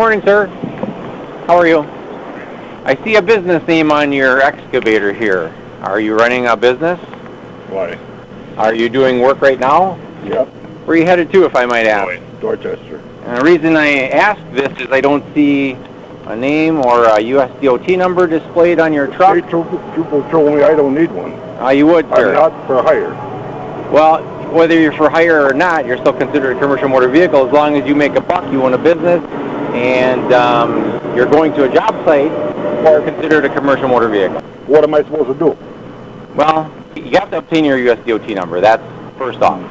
morning, sir. How are you? I see a business name on your excavator here. Are you running a business? Why? Are you doing work right now? Yep. Where are you headed to, if I might ask? Dorchester. And the reason I ask this is I don't see a name or a USDOT number displayed on your truck. State trooper told me I don't need one. You would, sir. I'm not for hire. Well, whether you're for hire or not, you're still considered a commercial motor vehicle. As long as you make a buck, you own a business, and you're going to a job site, you're considered a commercial motor vehicle. What am I supposed to do? Well, you have to obtain your USDOT number. That's first off.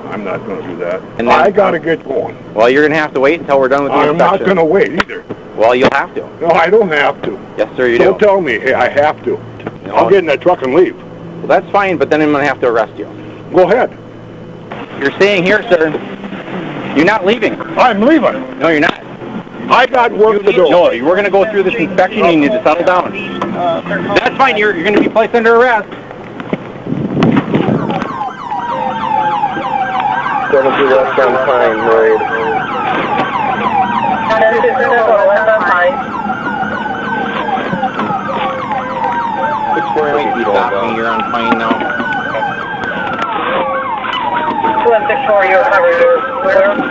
I'm not going to do that. And then, I got to get going. Well, you're going to have to wait until we're done with the inspection. I'm not going to wait either. Well, you'll have to. No, I don't have to. Yes, sir, you do. Don't tell me, hey, I have to. No. I'll get in that truck and leave. Well, that's fine, but then I'm going to have to arrest you. Go ahead. You're staying here, sir. You're not leaving. I'm leaving. No, you're not. I got work to do. No, we're going to go through this inspection. You need to settle down. That's fine. You're going to be placed under arrest. 70 West on Pine Road. 70 West on Pine. Which way might be stopping? You're on Pine now. 216, you're covered.